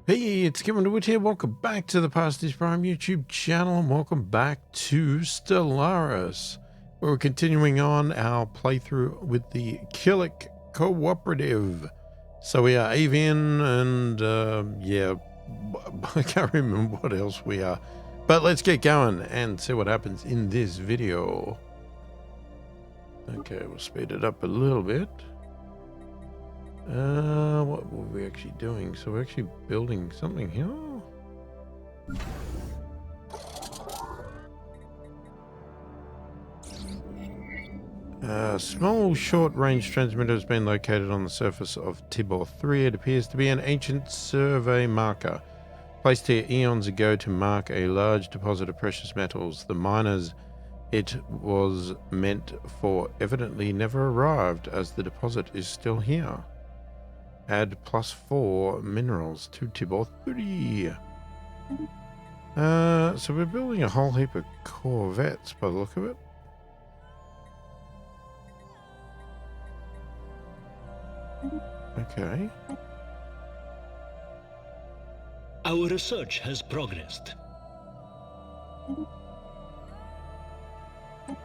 Hey, it's Kevin DeWitt here. Welcome back to the pasthisprime YouTube channel and welcome back to Stellaris. We're continuing on our playthrough with the Kilik Cooperative. So we are avian and yeah, I can't remember what else we are. But let's get going and see what happens in this video. Okay, we'll speed it up a little bit. What were we actually doing? So we're actually building something here. Small short-range transmitter has been located on the surface of Tibor 3. It appears to be an ancient survey marker, placed here eons ago to mark a large deposit of precious metals. The miners it was meant for evidently never arrived, as the deposit is still here. Add +4 minerals to Tibor 3. So we're building a whole heap of corvettes by the look of it. Okay. Our research has progressed.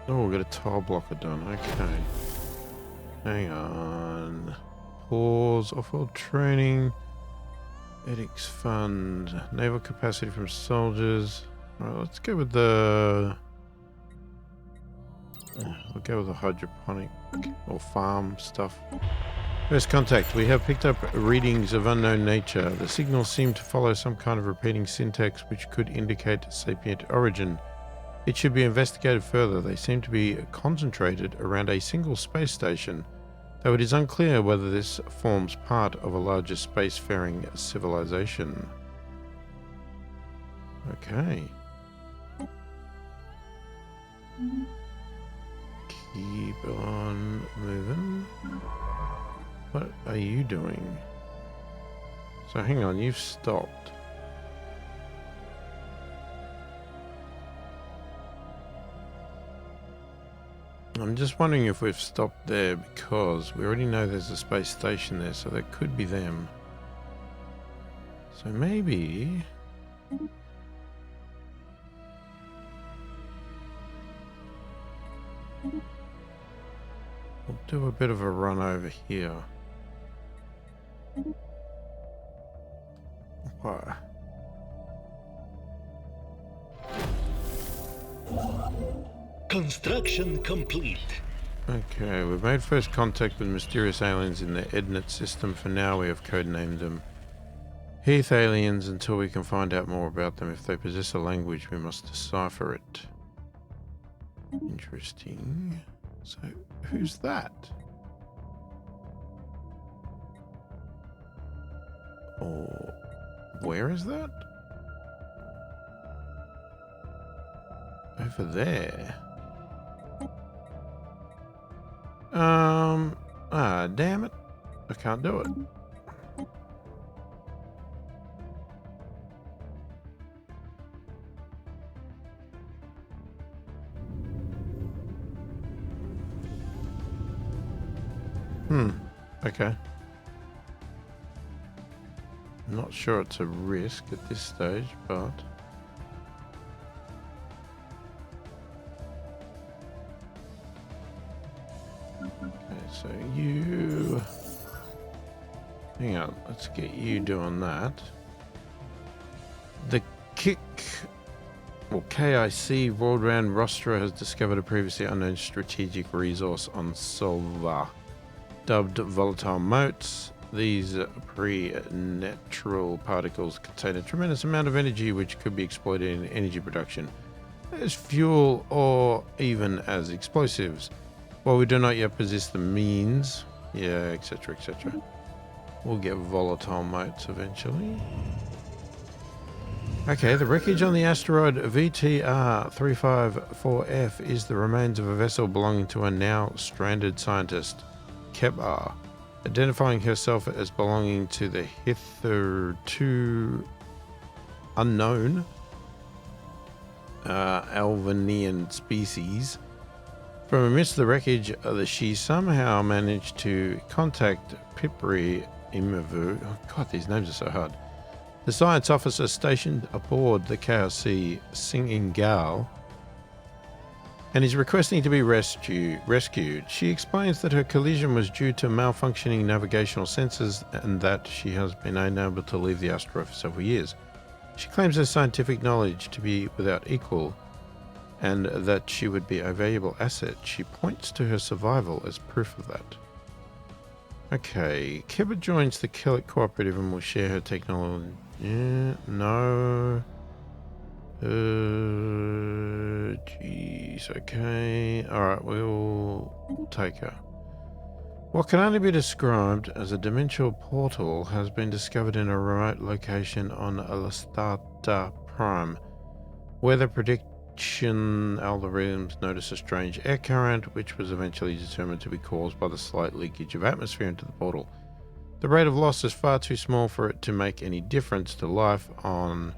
Oh, we've got a tile blocker done. Okay. Hang on. Pause, off-world training, edicts fund, naval capacity from soldiers. Alright, let's go with the... we'll go with the hydroponic or farm stuff. First contact. We have picked up readings of unknown nature. The signals seem to follow some kind of repeating syntax which could indicate sapient origin. It should be investigated further. They seem to be concentrated around a single space station, though it is unclear whether this forms part of a larger spacefaring civilization. Okay. Keep on moving. What are you doing? So hang on, you've stopped. I'm just wondering if we've stopped there because we already know there's a space station there, so that could be them. So maybe... we'll do a bit of a run over here. What? Construction complete. Okay, we've made first contact with mysterious aliens in the Ednet system. For now, we have codenamed them Heath aliens until we can find out more about them. If they possess a language, we must decipher it. Interesting. So, who's that? Or where is that? Over there. Damn it. I can't do it. Okay. I'm not sure it's a risk at this stage, but... so you... hang on, let's get you doing that. The KIC World Round Rostra has discovered a previously unknown strategic resource on Solva, dubbed volatile motes. These pre-natural particles contain a tremendous amount of energy which could be exploited in energy production as fuel or even as explosives. While we do not yet possess the means, etc., etc., we'll get volatile motes eventually. Okay, the wreckage on the asteroid VTR 354F is the remains of a vessel belonging to a now stranded scientist, Kebar, identifying herself as belonging to the hitherto unknown Alvanian species. From amidst the wreckage, she somehow managed to contact Pipri Imavu. Oh God, these names are so hard. The science officer stationed aboard the Chaos Sea Singing Gal and is requesting to be rescued. She explains that her collision was due to malfunctioning navigational sensors and that she has been unable to leave the asteroid for several years. She claims her scientific knowledge to be without equal and that she would be a valuable asset. She points to her survival as proof of that. Okay, Kiba joins the Kilik Cooperative and will share her technology. Yeah, no. Jeez, okay. Alright, we'll take her. What can only be described as a dimensional portal has been discovered in a remote location on pasthisprime. Weather prediction algorithms notice a strange air current, which was eventually determined to be caused by the slight leakage of atmosphere into the portal. The rate of loss is far too small for it to make any difference to life on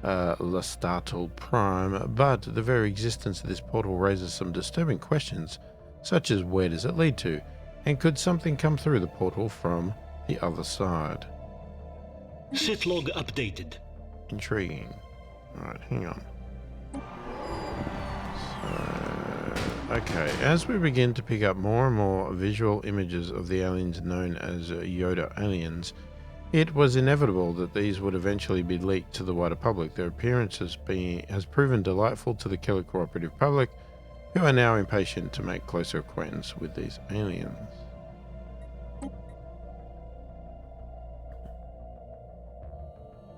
Lastatal Prime, but the very existence of this portal raises some disturbing questions, such as where does it lead to, and could something come through the portal from the other side? Sit log updated. Intriguing. Alright, hang on. Okay, as we begin to pick up more and more visual images of the aliens known as Yoda aliens, it was inevitable that these would eventually be leaked to the wider public. Their appearance has proven delightful to the Kilik Cooperative public, who are now impatient to make closer acquaintance with these aliens.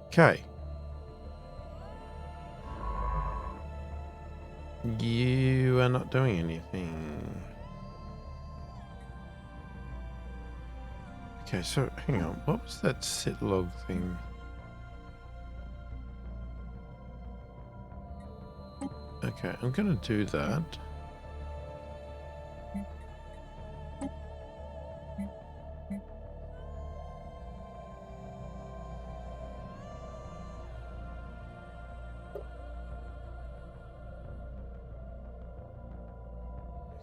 Okay. You are not doing anything. Okay, so hang on. What was that sit log thing? Okay, I'm gonna do that.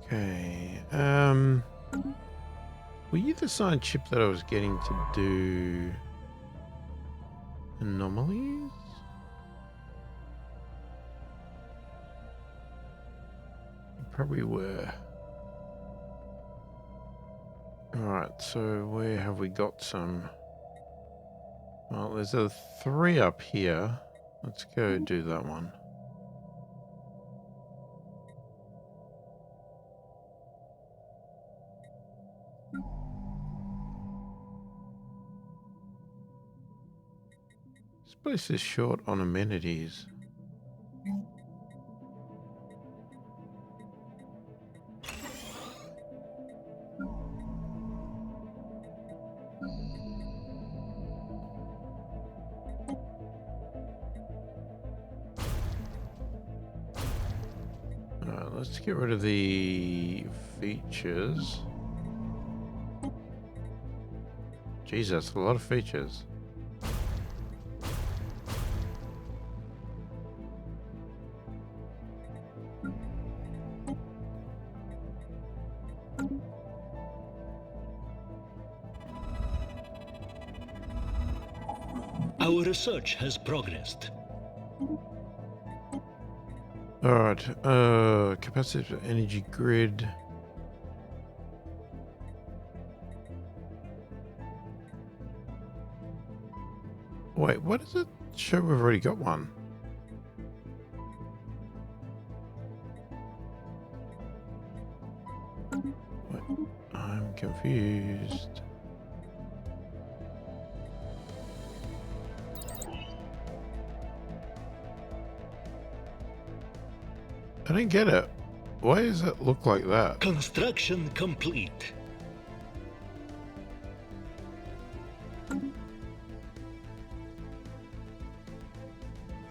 Okay, were you the science chip that I was getting to do anomalies? You probably were. Alright, so where have we got some? Well, there's a 3 up here. Let's go do that one. This place is short on amenities. Let's get rid of the features. Jeez, that's a lot of features. Our research has progressed. Alright, capacity for energy grid. Wait, what does it show? We've already got one. Wait, I'm confused. I didn't get it. Why does it look like that? Construction complete.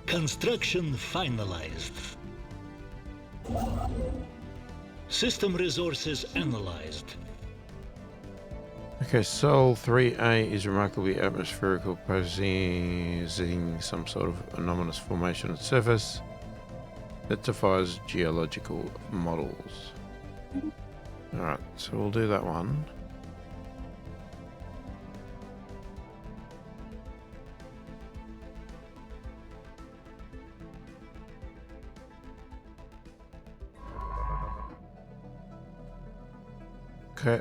Construction finalized. System resources analyzed. Okay, Sol 3A is remarkably atmospherical, possessing some sort of anomalous formation on surface that defies geological models. Alright, so we'll do that one.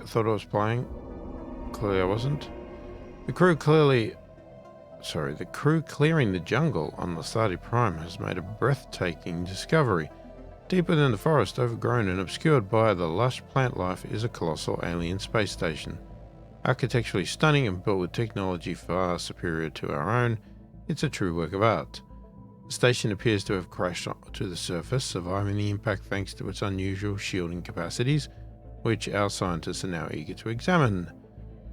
thought I was playing. Clearly I wasn't. The crew clearing the jungle on the pasthisprime has made a breathtaking discovery. Deep within the forest, overgrown and obscured by the lush plant life, is a colossal alien space station. Architecturally stunning and built with technology far superior to our own, it's a true work of art. The station appears to have crashed to the surface, surviving the impact thanks to its unusual shielding capacities, which our scientists are now eager to examine.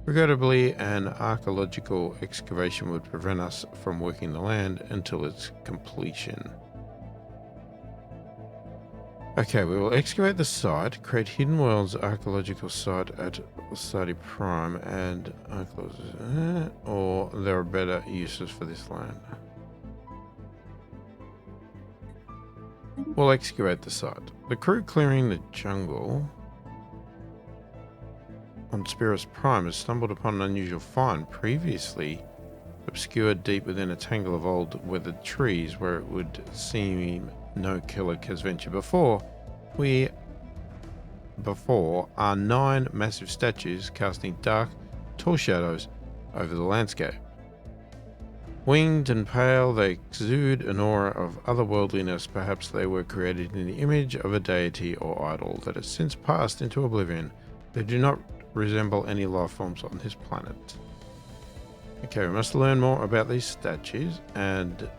Regrettably, an archaeological excavation would prevent us from working the land until its completion. Okay, we will excavate the site, create Hidden Worlds archaeological site at pasthisprime, and or there are better uses for this land. We'll excavate the site. The crew clearing the jungle on pasthisprime has stumbled upon an unusual find, previously obscured deep within a tangle of old weathered trees where it would seem no Kilik has ventured before. Are 9 massive statues casting dark, tall shadows over the landscape. Winged and pale, they exude an aura of otherworldliness. Perhaps they were created in the image of a deity or idol that has since passed into oblivion. They do not resemble any life forms on this planet. Okay, we must learn more about these statues and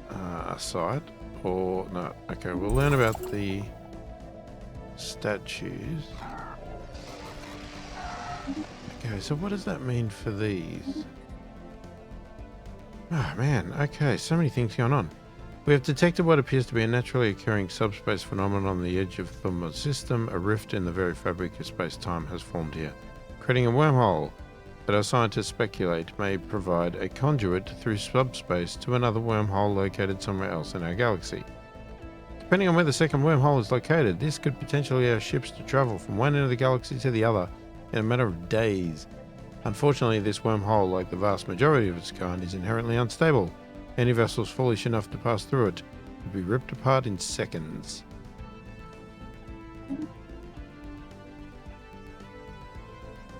a site. Or no, okay, we'll learn about the statues. Okay, so what does that mean for these? Oh man, okay, so many things going on. We have detected what appears to be a naturally occurring subspace phenomenon on the edge of the thermal system. A rift in the very fabric of space-time has formed here, creating a wormhole that our scientists speculate may provide a conduit through subspace to another wormhole located somewhere else in our galaxy. Depending on where the second wormhole is located, this could potentially allow ships to travel from one end of the galaxy to the other in a matter of days. Unfortunately, this wormhole, like the vast majority of its kind, is inherently unstable. Any vessels foolish enough to pass through it would be ripped apart in seconds.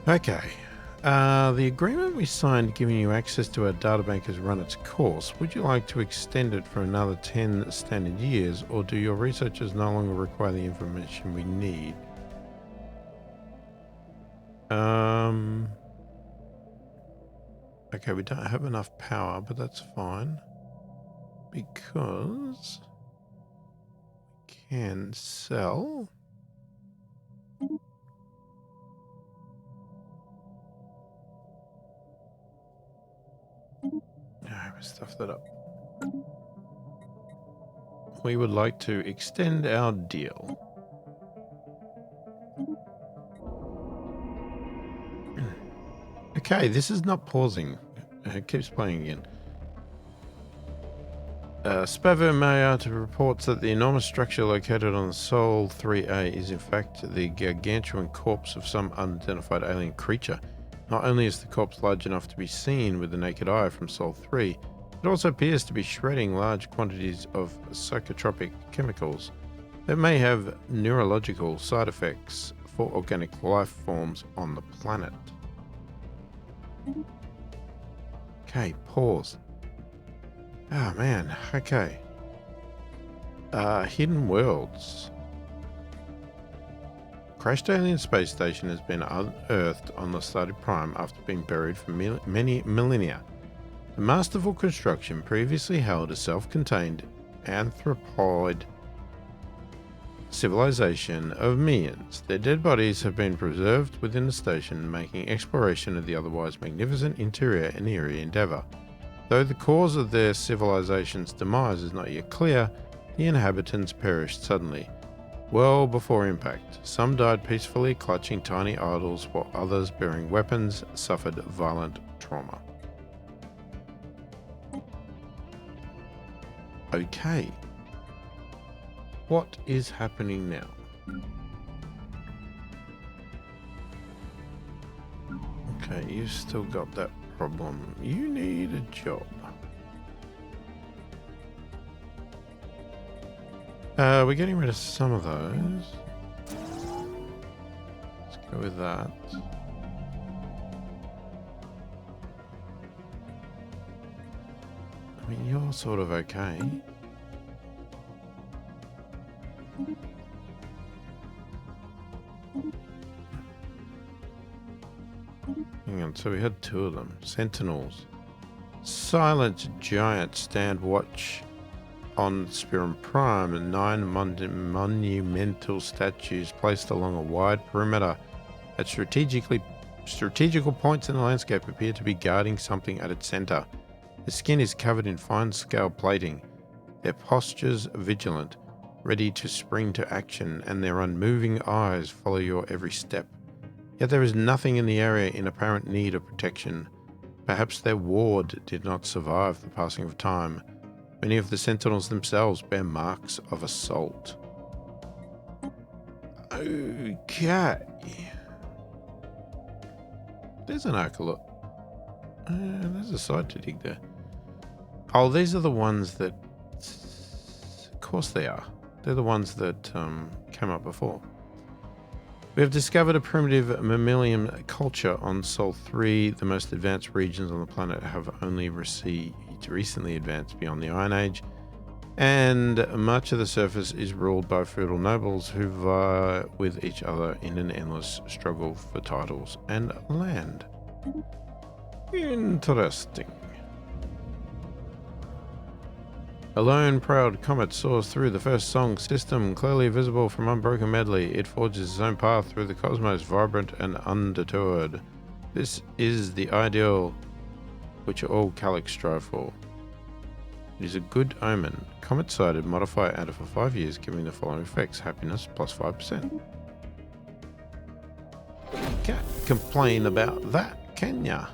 Okay. The agreement we signed giving you access to our databank has run its course. Would you like to extend it for another 10 standard years, or do your researchers no longer require the information we need? Okay, we don't have enough power, but that's fine. Because we can sell. I stuffed that up. We would like to extend our deal. Okay, this is not pausing. It keeps playing again. Spavo Mayat reports that the enormous structure located on Sol 3A is in fact the gargantuan corpse of some unidentified alien creature. Not only is the corpse large enough to be seen with the naked eye from Sol 3, it also appears to be shredding large quantities of psychotropic chemicals that may have neurological side effects for organic life forms on the planet. Okay, pause. Oh man, okay. Hidden Worlds. Crashed alien space station has been unearthed on the pasthisprime after being buried for many millennia. The masterful construction previously held a self-contained anthropoid civilization of myriads. Their dead bodies have been preserved within the station, making exploration of the otherwise magnificent interior an eerie endeavor. Though the cause of their civilization's demise is not yet clear, the inhabitants perished suddenly, well before impact. Some died peacefully, clutching tiny idols, while others, bearing weapons, suffered violent trauma. Okay. What is happening now? Okay, you've still got that problem. You need a job. We're getting rid of some of those. Let's Go with that. I mean, you're sort of okay. Hang on, so we had two of them. Sentinels. Silent giants stand watch on Spirum Prime, and 9 monumental statues placed along a wide perimeter at strategical points in the landscape appear to be guarding something at its center. The skin is covered in fine-scale plating, their postures vigilant, ready to spring to action, and their unmoving eyes follow your every step. Yet there is nothing in the area in apparent need of protection. Perhaps their ward did not survive the passing of time. Many of the sentinels themselves bear marks of assault. Okay. There's an Arcalot. There's a side to dig there. Oh, these are the ones that... Of course they are. They're the ones that came up before. We have discovered a primitive mammalian culture on Sol 3. The most advanced regions on the planet have only recently advanced beyond the Iron Age, and much of the surface is ruled by feudal nobles who vie with each other in an endless struggle for titles and land. Interesting. A lone, proud comet soars through the first song system, clearly visible from Unbroken Medley. It forges its own path through the cosmos, vibrant and undeterred. This is the ideal which all Kilik strive for. It is a good omen. Comet sighted, modify added for 5 years, giving the following effects: happiness plus 5%. Can't complain about that, can ya?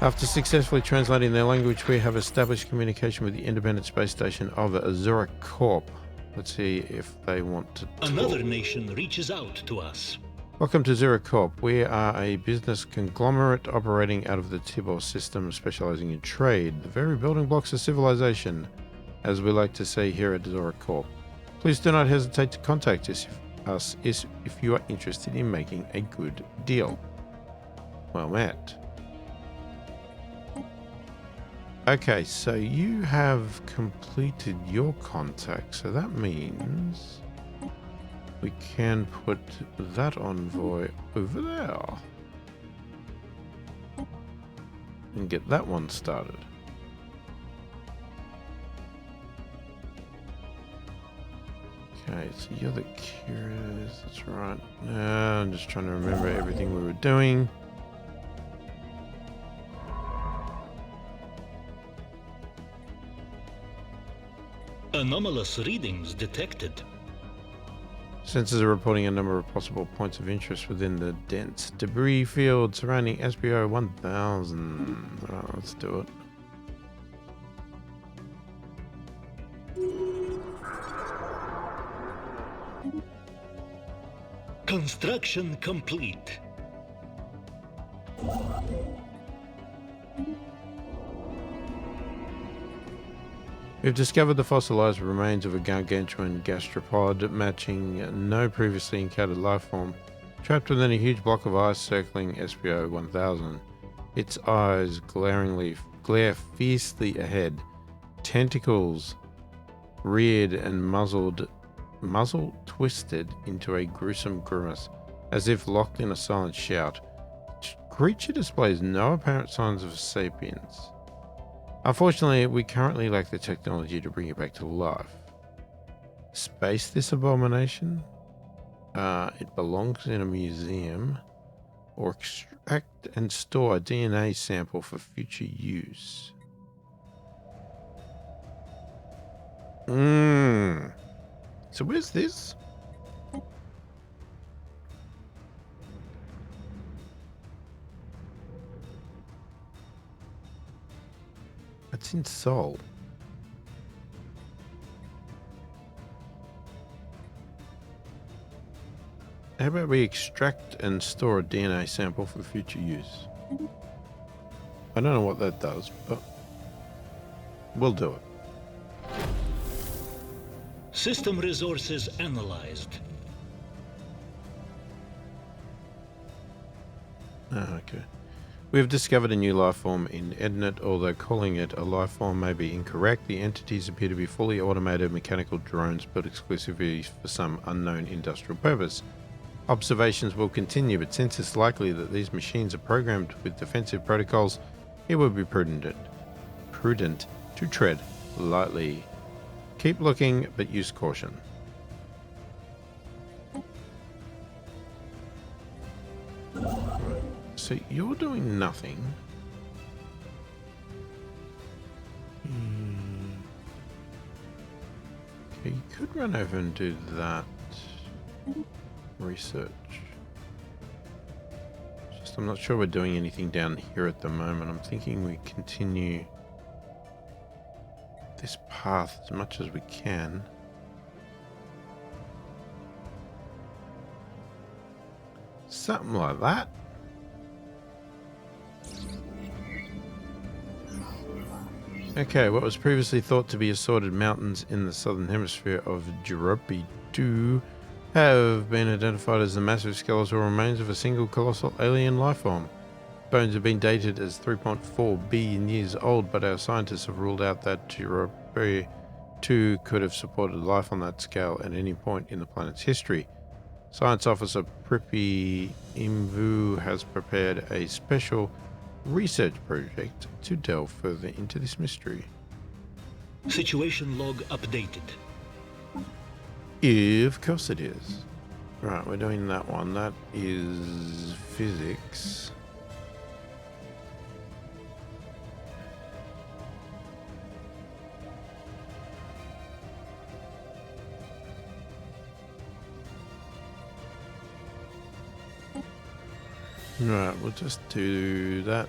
After successfully translating their language, we have established communication with the independent space station of Azura Corp. Let's see if they want to talk. Another nation reaches out to us. Welcome to Azura Corp. We are a business conglomerate operating out of the Tibor system, specializing in trade, the very building blocks of civilization, as we like to say here at Azura Corp. Please do not hesitate to contact us if you are interested in making a good deal. Well met. Okay, so you have completed your contact, so that means we can put that envoy over there and get that one started. Okay, so you're the curious, that's right. Now I'm just trying to remember everything we were doing. Anomalous readings detected. Sensors are reporting a number of possible points of interest within the dense debris field surrounding SBO 1000. Alright, let's do it. Construction complete. We've discovered the fossilized remains of a gargantuan gastropod matching no previously encountered life form, trapped within a huge block of ice circling SBO 1000. Its eyes glare fiercely ahead, tentacles reared and muzzle twisted into a gruesome grimace, as if locked in a silent shout. The creature displays no apparent signs of sapience. Unfortunately, we currently lack the technology to bring it back to life. Space this abomination? It belongs in a museum. Or extract and store a DNA sample for future use. So where's this? It's in Sol. How about we extract and store a DNA sample for future use? I don't know what that does, but we'll do it. System resources analyzed. Oh, okay. We have discovered a new life form in Ednet. Although calling it a life form may be incorrect, the entities appear to be fully automated mechanical drones built exclusively for some unknown industrial purpose. Observations will continue, but since it's likely that these machines are programmed with defensive protocols, it would be prudent to tread lightly. Keep looking, but use caution. Right. So you're doing nothing. Okay, you could run over and do that research. Just I'm not sure we're doing anything down here at the moment. I'm thinking we continue this path as much as we can. Something like that. Okay, what was previously thought to be assorted mountains in the southern hemisphere of Juropi-2 have been identified as the massive skeletal remains of a single colossal alien lifeform. Bones have been dated as 3.4 billion years old, but our scientists have ruled out that Juropi-2 could have supported life on that scale at any point in the planet's history. Science Officer Prippy Imvu has prepared a special research project to delve further into this mystery. Situation log updated. Of course it is. Right, we're doing that one. That is physics. Right, we'll just do that.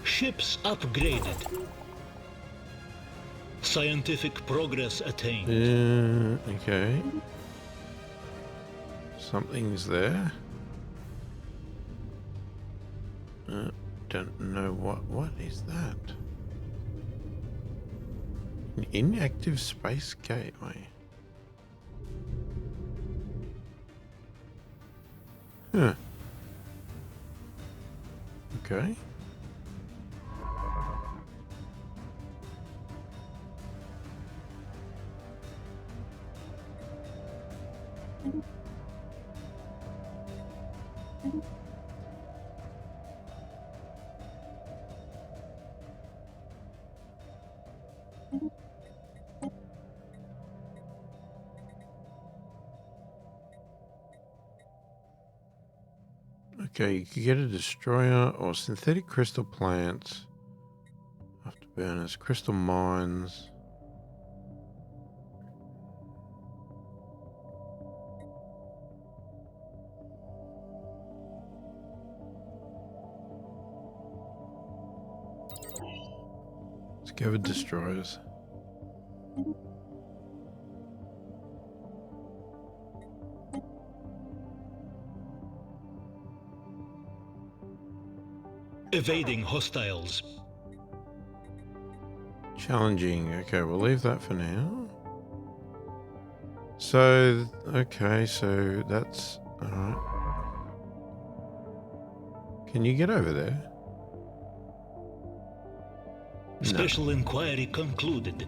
Ships upgraded. Scientific progress attained. Okay. Something's there. Don't know what is that? An inactive space gateway. Huh. Okay. Okay, you could get a destroyer or synthetic crystal plants, afterburners, crystal mines. Let's go with destroyers. Evading hostiles. Challenging. Okay, we'll leave that for now. So, okay, so that's alright. Can you get over there? Special inquiry concluded.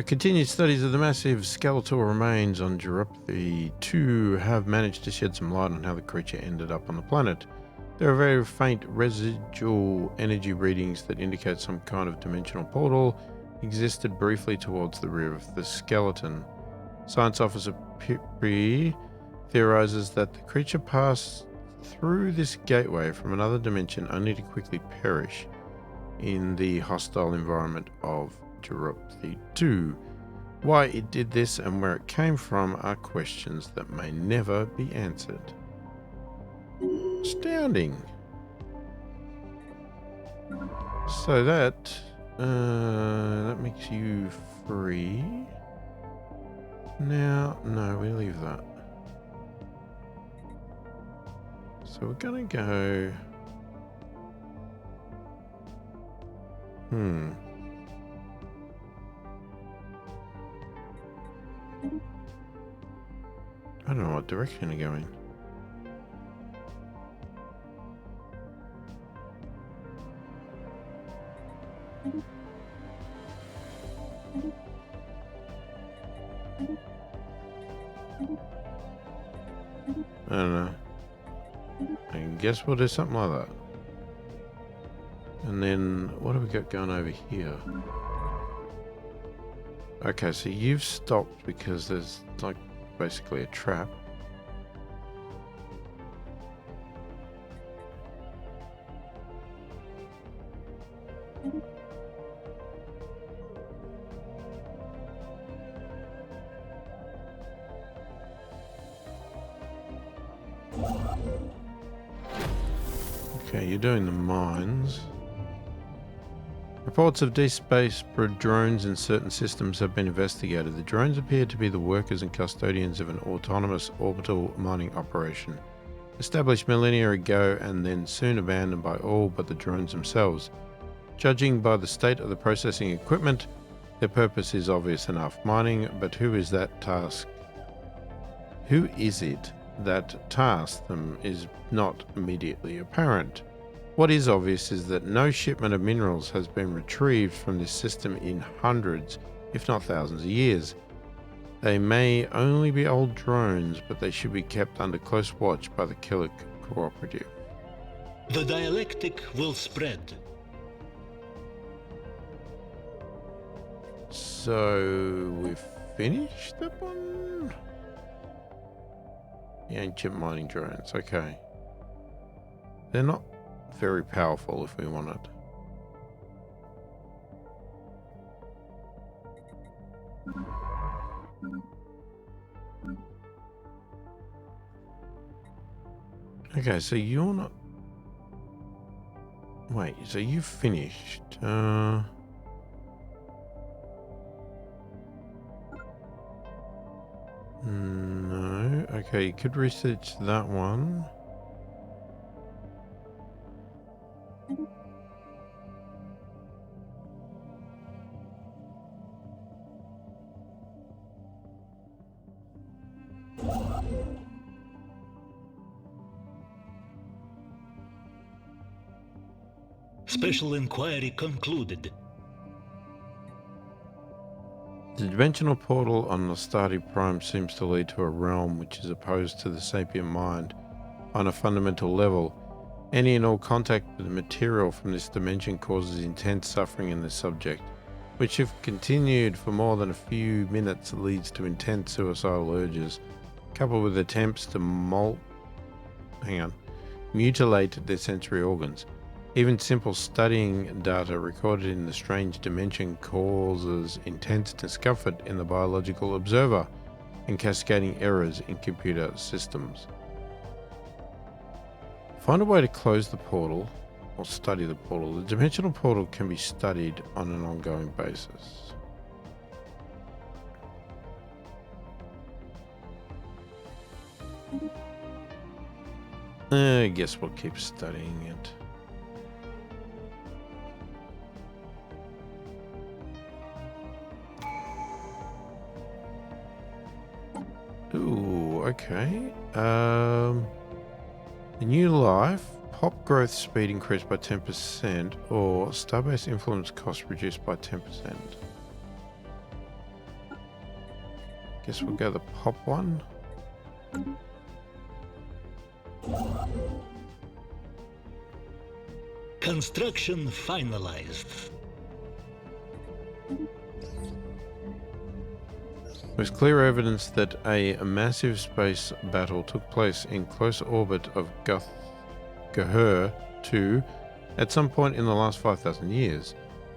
Continued studies of the massive skeletal remains on Juropi-2 have managed to shed some light on how the creature ended up on the planet. There are very faint residual energy readings that indicate some kind of dimensional portal existed briefly towards the rear of the skeleton. Science Officer Pipri theorizes that the creature passed through this gateway from another dimension only to quickly perish in the hostile environment of Juropi-2. Why it did this and where it came from are questions that may never be answered. Astounding. So that makes you free. Now, no, we leave that. So we're gonna go. I don't know what direction to go in. I don't know. I guess we'll do something like that. And then, what have we got going over here? Okay, so you've stopped because there's, like, basically a trap. Okay, you're doing the mines. Reports of deep space drones in certain systems have been investigated. The drones appear to be the workers and custodians of an autonomous orbital mining operation, established millennia ago and then soon abandoned by all but the drones themselves. Judging by the state of the processing equipment, their purpose is obvious enough: mining, but who is it that tasked them is not immediately apparent. What is obvious is that no shipment of minerals has been retrieved from this system in hundreds, if not thousands of years. They may only be old drones, but they should be kept under close watch by the Kilik Cooperative. The dialectic will spread. So, we've finished that one? The ancient mining drones, okay. They're not very powerful if we want it. Okay, so you're not... Wait, so you finished. No. Okay, you could research that one. Special inquiry concluded. The dimensional portal on the pasthisprime seems to lead to a realm which is opposed to the sapient mind on a fundamental level. Any and all contact with the material from this dimension causes intense suffering in the subject, which if continued for more than a few minutes leads to intense suicidal urges, coupled with attempts to mutilate their sensory organs. Even simple studying data recorded in the strange dimension causes intense discomfort in the biological observer and cascading errors in computer systems. Find a way to close the portal or study the portal. The dimensional portal can be studied on an ongoing basis. I guess we'll keep studying it. Ooh, okay. A new life, pop growth speed increased by 10%, or starbase influence cost reduced by 10%. Guess we'll go the pop one. Construction finalized. There's clear evidence that a massive space battle took place in close orbit of Gahur 2 at some point in the last 5,000 years.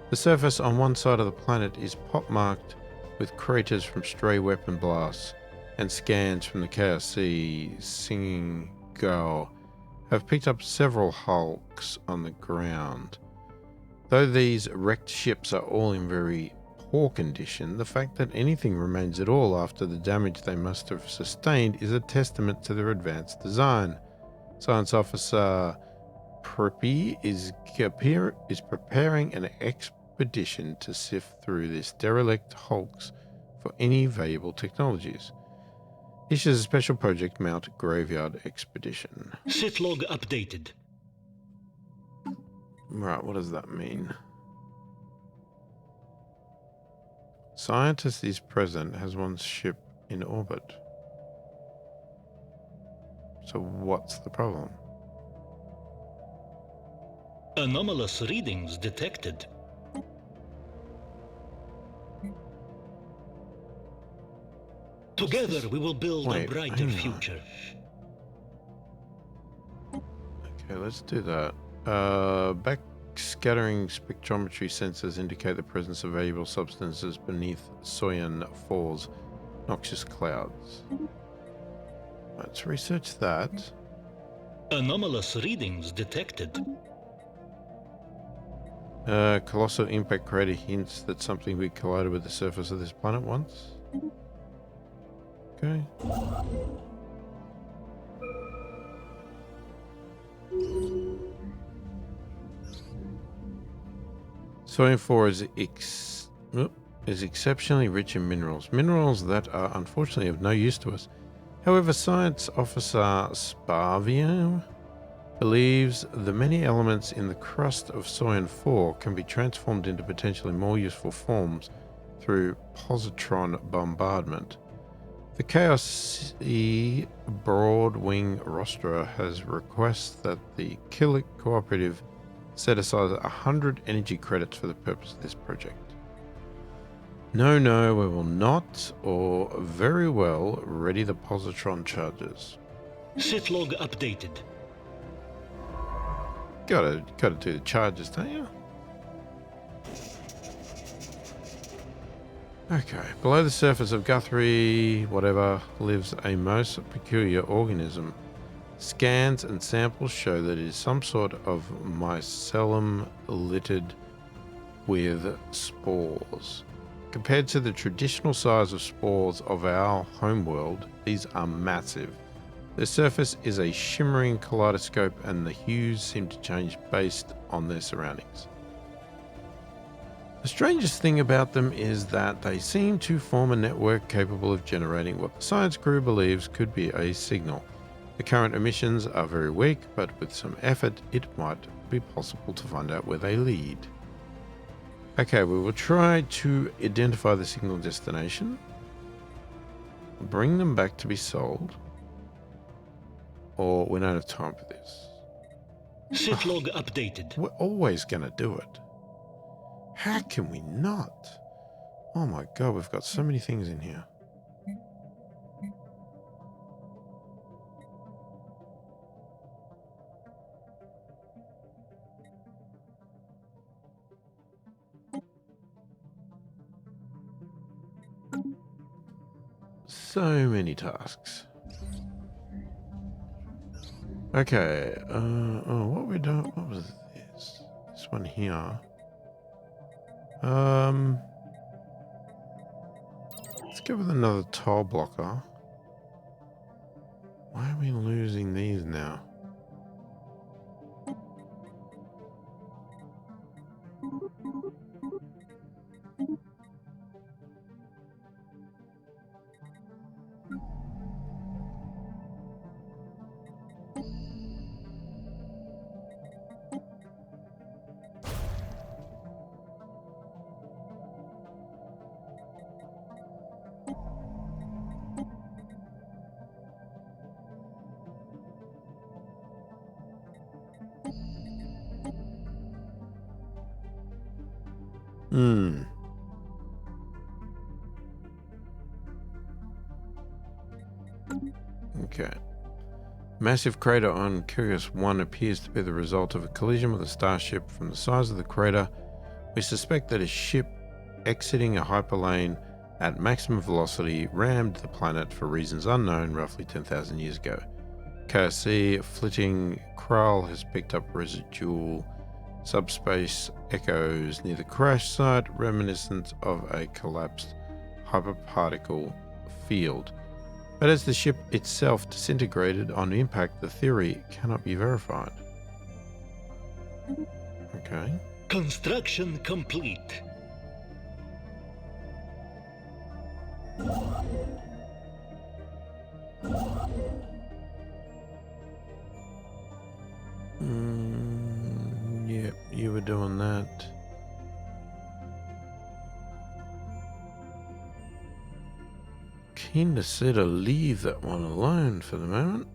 The surface on one side of the planet is pock-marked with craters from stray weapon blasts, and scans from the KRC Singing Girl have picked up several hulks on the ground. Though these wrecked ships are all in very poor condition, the fact that anything remains at all after the damage they must have sustained is a testament to their advanced design. Science Officer Preppy is preparing an expedition to sift through this derelict hulks for any valuable technologies. Issues a special project mount graveyard expedition. Sit log updated. Right, what does that mean? Scientist is present, has one ship in orbit. So what's the problem? Anomalous readings detected. Together we will build a brighter future. Okay, let's do that. Backscattering spectrometry sensors indicate the presence of valuable substances beneath Soyan 4's noxious clouds. Let's research that. Anomalous readings detected. Colossal impact crater hints that something big collided with the surface of this planet once. Okay. Soil 4 is exceptionally rich in minerals. Minerals that are unfortunately of no use to us. However, Science Officer Sparvio believes the many elements in the crust of Soyan 4 can be transformed into potentially more useful forms through positron bombardment. The Chaos E Broadwing Rostra has requests that the Kilik Cooperative set aside 100 energy credits for the purpose of this project. No, we will not, or very well, ready the positron charges. Sit log updated. Gotta do the charges, don't you? Okay, below the surface of Guthrie, whatever, lives a most peculiar organism. Scans and samples show that it is some sort of mycelium littered with spores. Compared to the traditional size of spores of our homeworld, these are massive. Their surface is a shimmering kaleidoscope and the hues seem to change based on their surroundings. The strangest thing about them is that they seem to form a network capable of generating what the science crew believes could be a signal. The current emissions are very weak, but with some effort it might be possible to find out where they lead. Okay, we will try to identify the signal destination, bring them back to be sold, or we don't have time for this. Sit log updated. We're always going to do it. How can we not? Oh my god, we've got so many things in here. So many tasks. Okay, what we done? What was this? This one here. Let's go with another tile blocker. Why are we losing these now? Okay. Massive crater on Curious 1 appears to be the result of a collision with a starship. From the size of the crater, we suspect that a ship exiting a hyperlane at maximum velocity rammed the planet for reasons unknown roughly 10,000 years ago. KC flitting Kral has picked up residual subspace echoes near the crash site, reminiscent of a collapsed hyperparticle field. But as the ship itself disintegrated on impact, the theory cannot be verified. Okay. Construction complete. Yep, you were doing that. Keen to sort of leave that one alone for the moment.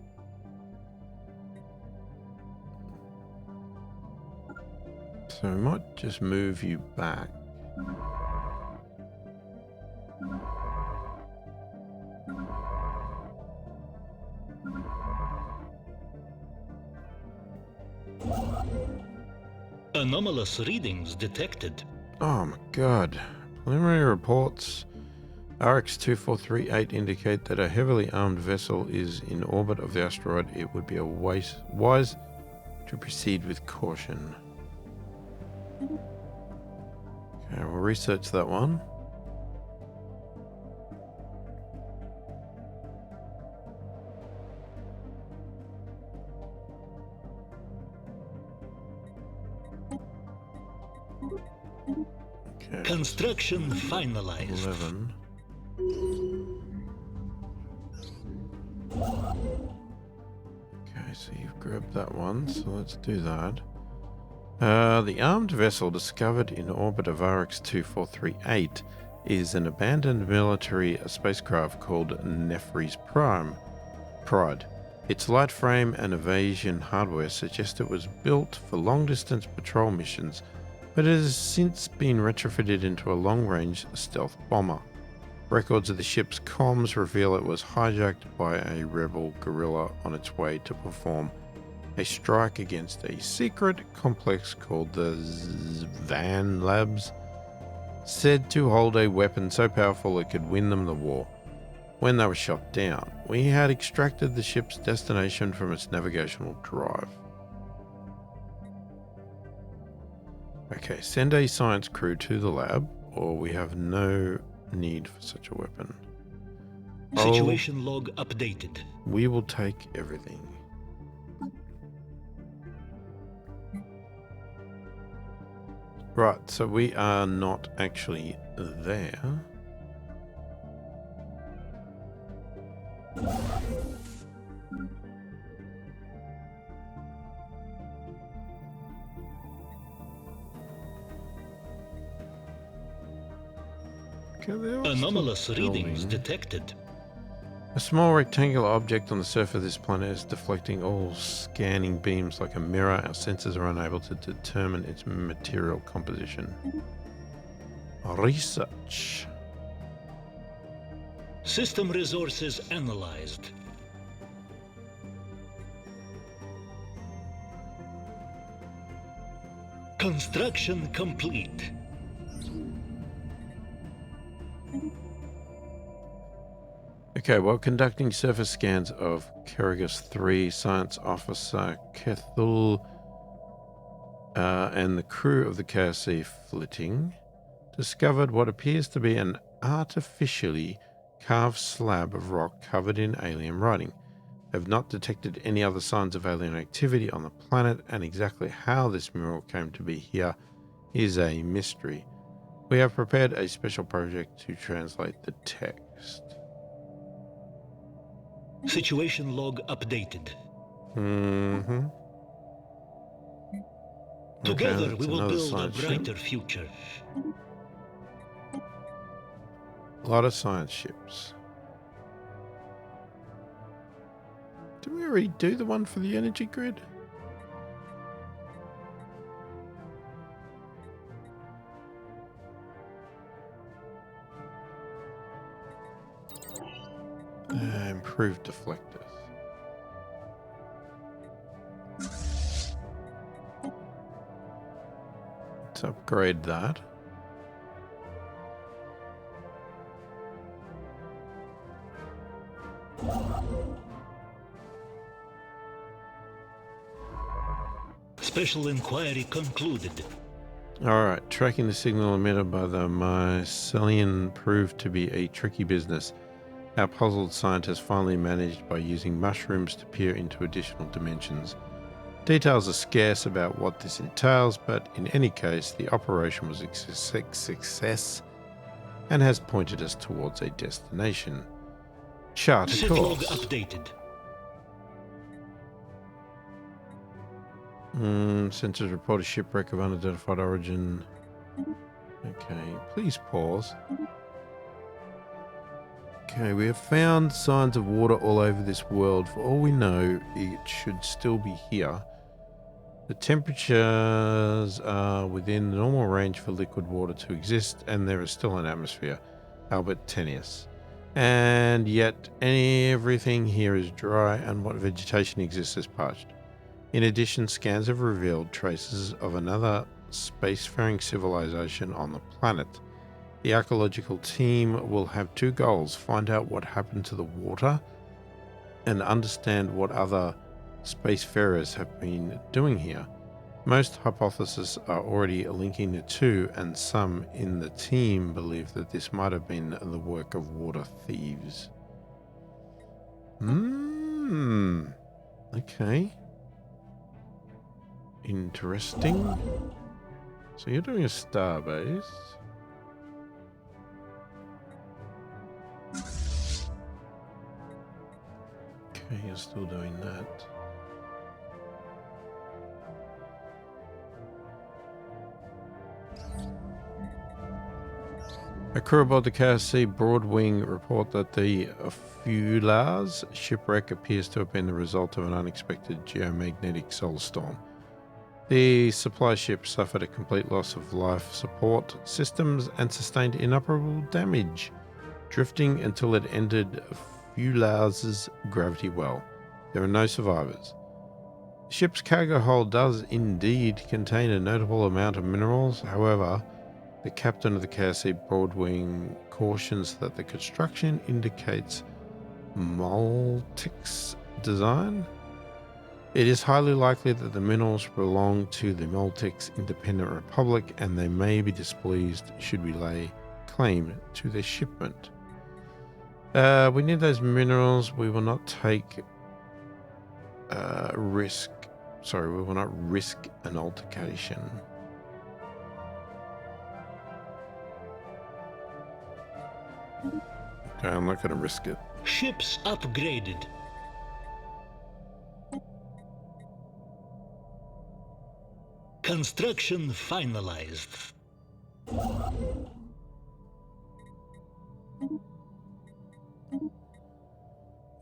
So we might just move you back. Anomalous readings detected. Oh my god. Preliminary reports RX-2438 indicate that a heavily armed vessel is in orbit of the asteroid. It would be wise to proceed with caution. Okay, we'll research that one. Okay. Construction finalized. 11. Okay, so you've grabbed that one, so let's do that. The armed vessel discovered in orbit of RX-2438 is an abandoned military spacecraft called Nephri's Pride. Its light frame and evasion hardware suggest it was built for long-distance patrol missions, but it has since been retrofitted into a long-range stealth bomber. Records of the ship's comms reveal it was hijacked by a rebel guerrilla on its way to perform a strike against a secret complex called the Van Labs, said to hold a weapon so powerful it could win them the war. When they were shot down, we had extracted the ship's destination from its navigational drive. Okay, send a science crew to the lab, or we have no need for such a weapon. Situation log updated. We will take everything. Right, so we are not actually there. Okay, Anomalous readings detected. A small rectangular object on the surface of this planet is deflecting all scanning beams like a mirror. Our sensors are unable to determine its material composition. Research. System resources analyzed. Construction complete. Okay, while conducting surface scans of Kerrigus 3, Science Officer Kethul and the crew of the KSC flitting discovered what appears to be an artificially carved slab of rock covered in alien writing. They have not detected any other signs of alien activity on the planet, and exactly how this mural came to be here is a mystery. We have prepared a special project to translate the text. Situation log updated. Mm-hmm. Together Okay, we will build a science brighter ship. future. A lot of science ships. Did we already do the one for the energy grid? Improved deflectors. Let's upgrade that. Special inquiry concluded. Alright, tracking the signal emitted by the mycelium proved to be a tricky business. Our puzzled scientists finally managed by using mushrooms to peer into additional dimensions. Details are scarce about what this entails, but in any case, the operation was a success and has pointed us towards a destination. chart, of Ship log course. updated. Sensors report a shipwreck of unidentified origin. Okay, please pause. Okay, we have found signs of water all over this world. For all we know, it should still be here. The temperatures are within the normal range for liquid water to exist, and there is still an atmosphere, albeit tenuous. And yet, everything here is dry, and what vegetation exists is parched. In addition, scans have revealed traces of another spacefaring civilization on the planet. The archaeological team will have two goals: find out what happened to the water and understand what other spacefarers have been doing here. Most hypotheses are already linking the two, and some in the team believe that this might have been the work of water thieves. Okay. Interesting. So you're doing a starbase. Okay, you're still doing that. A crew aboard the KSC Broadwing report that the Fular's shipwreck appears to have been the result of an unexpected geomagnetic solar storm. The supply ship suffered a complete loss of life support systems and sustained inoperable damage, drifting until it entered Fular's gravity well. There are no survivors. The ship's cargo hold does indeed contain a notable amount of minerals. However, the captain of the KSC Broadwing cautions that the construction indicates Maltix design. It is highly likely that the minerals belong to the Maltix Independent Republic, and they may be displeased should we lay claim to their shipment. We need those minerals. We will not take risk. Sorry, we will not risk an altercation. Okay, I'm not going to risk it. Ships upgraded. Construction finalized.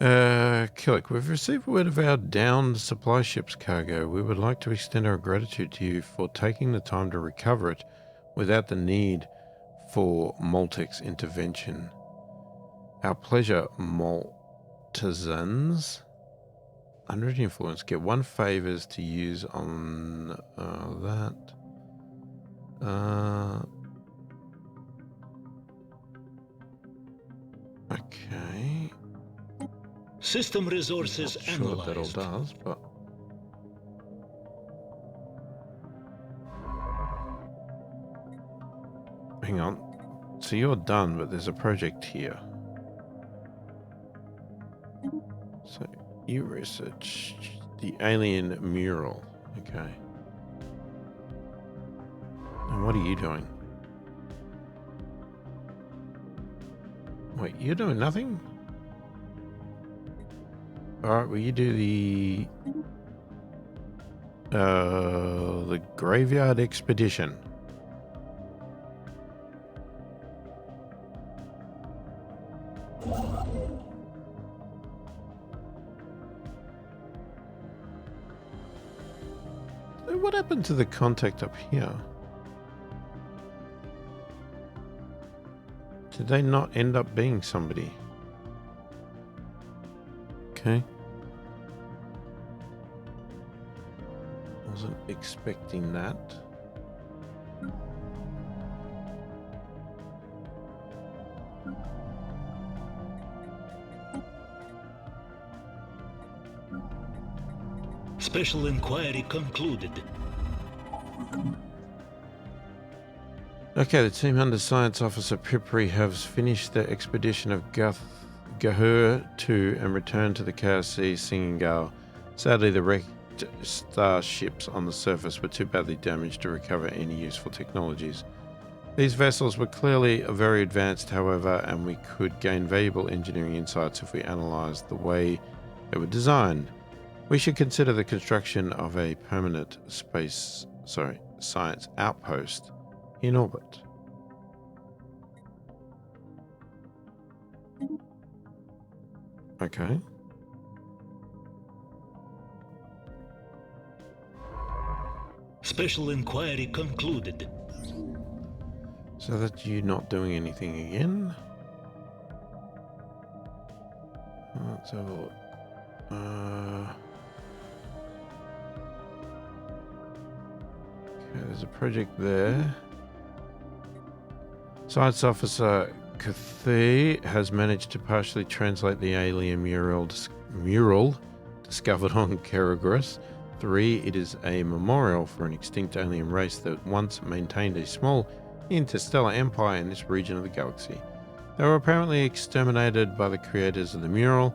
Kilik, we've received word of our downed supply ship's cargo. We would like to extend our gratitude to you for taking the time to recover it without the need for Maltix intervention. Our pleasure, Maltesans. Under influence, get 1 favors to use on that. Okay. System resources Not sure what analyzed. that all does, but hang on. So you're done, but there's a project here. So you research the alien mural. Okay. And what are you doing? Wait, you're doing nothing? Alright, well you do the graveyard expedition. So what happened to the contact up here? Did they not end up being somebody? Okay. Wasn't expecting that. Special inquiry concluded. Okay, the team under Science Officer Pipri has finished their expedition of Gahur 2 and returned to the KSC Singingal. Sadly, the wrecked starships on the surface were too badly damaged to recover any useful technologies. These vessels were clearly very advanced, however, and we could gain valuable engineering insights if we analysed the way they were designed. We should consider the construction of a permanent science outpost in orbit. Okay. Special inquiry concluded. So that you're not doing anything again. Let's have a look. Okay, there's a project there. Science officer Kathy has managed to partially translate the alien mural discovered on Keragris 3. It is a memorial for an extinct alien race that once maintained a small interstellar empire in this region of the galaxy. They were apparently exterminated by the creators of the mural,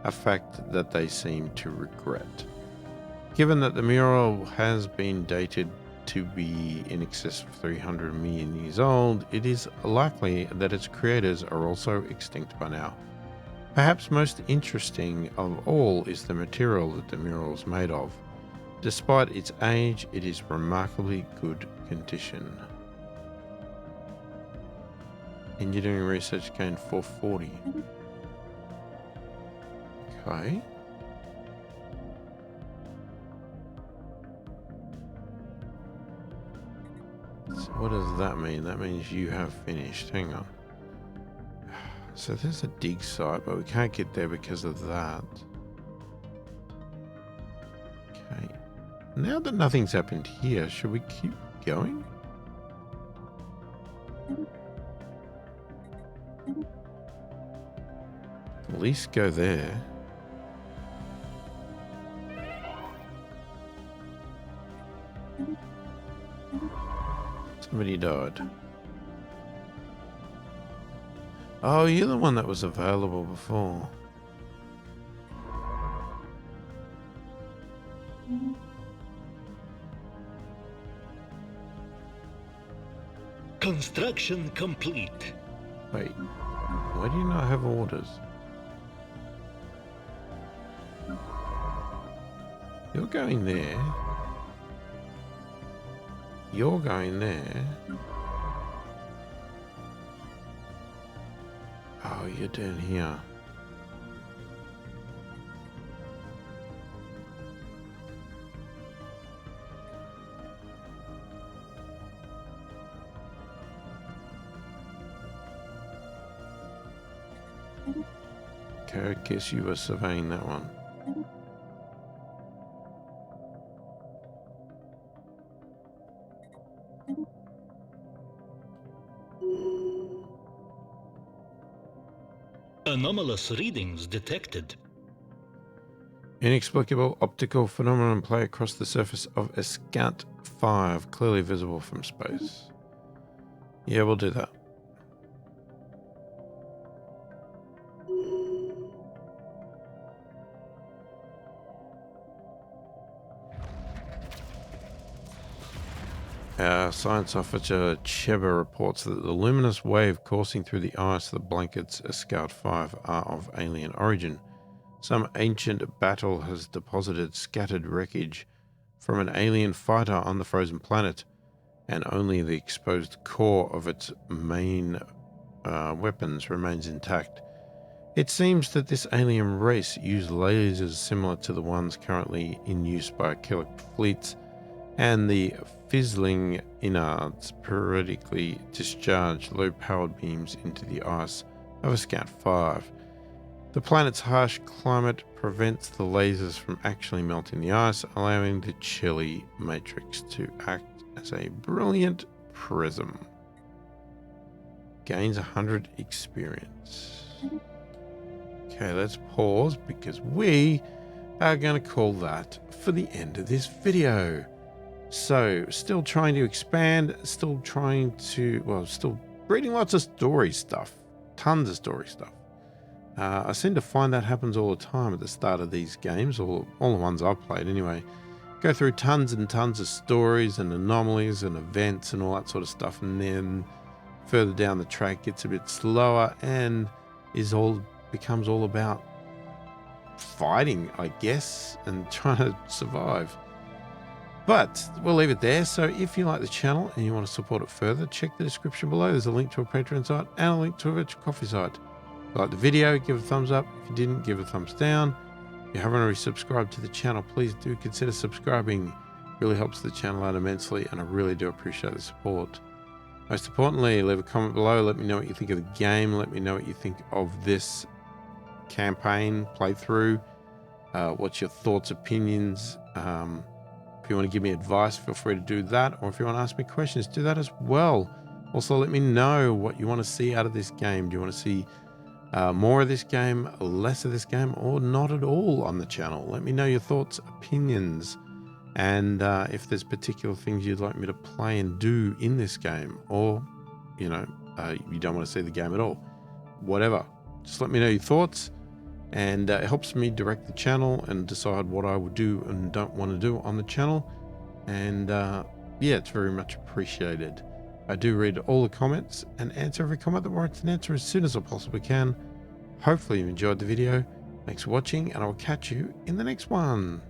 a fact that they seem to regret. Given that the mural has been dated to be in excess of 300 million years old, it is likely that its creators are also extinct by now. Perhaps most interesting of all is the material that the mural is made of. Despite its age, it is remarkably good condition. Engineering research gained 440. Okay. So what does that mean? That means you have finished. Hang on. So there's a dig site, but we can't get there because of that. Okay. Now that nothing's happened here, should we keep going? At least go there. Somebody died. Oh, you're the one that was available before. Construction complete. Wait, why do you not have orders? You're going there. You're going there. Oh, you're down here. Okay, I guess you were surveying that one. Anomalous readings detected. Inexplicable optical phenomenon play across the surface of Escat 5, clearly visible from space. Yeah, we'll do that. Science officer Cheba reports that the luminous wave coursing through the ice that blankets Scout 5 are of alien origin. Some ancient battle has deposited scattered wreckage from an alien fighter on the frozen planet, and only the exposed core of its main weapons remains intact. It seems that this alien race used lasers similar to the ones currently in use by Kilik fleets, and the fizzling innards periodically discharge low-powered beams into the ice of Scout 5. The planet's harsh climate prevents the lasers from actually melting the ice, allowing the chilly matrix to act as a brilliant prism. Gains 100 experience. Okay, let's pause because we are going to call that for the end of this video. So, still trying to expand, still reading lots of story stuff. Tons of story stuff. I seem to find that happens all the time at the start of these games, all the ones I've played anyway. Go through tons and tons of stories and anomalies and events and all that sort of stuff, and then further down the track gets a bit slower and becomes all about fighting, I guess, and trying to survive. But we'll leave it there. So if you like the channel and you want to support it further, check the description below. There's a link to a Patreon site and a link to a virtual coffee site. If you like the video, give it a thumbs up. If you didn't, give it a thumbs down. If you haven't already subscribed to the channel, please do consider subscribing. It really helps the channel out immensely, and I really do appreciate the support. Most importantly, leave a comment below. Let me know what you think of the game. Let me know what you think of this campaign playthrough. What's your thoughts, opinions? If you want to give me advice, feel free to do that. Or if you want to ask me questions, do that as well. Also, let me know what you want to see out of this game. Do you want to see more of this game, less of this game, or not at all on the channel? Let me know your thoughts, opinions, and if there's particular things you'd like me to play and do in this game, or you don't want to see the game at all. Whatever. Just let me know your thoughts. And it helps me direct the channel and decide what I would do and don't want to do on the channel. And yeah, it's very much appreciated. I do read all the comments and answer every comment that warrants an answer as soon as I possibly can. Hopefully you enjoyed the video. Thanks for watching, and I will catch you in the next one.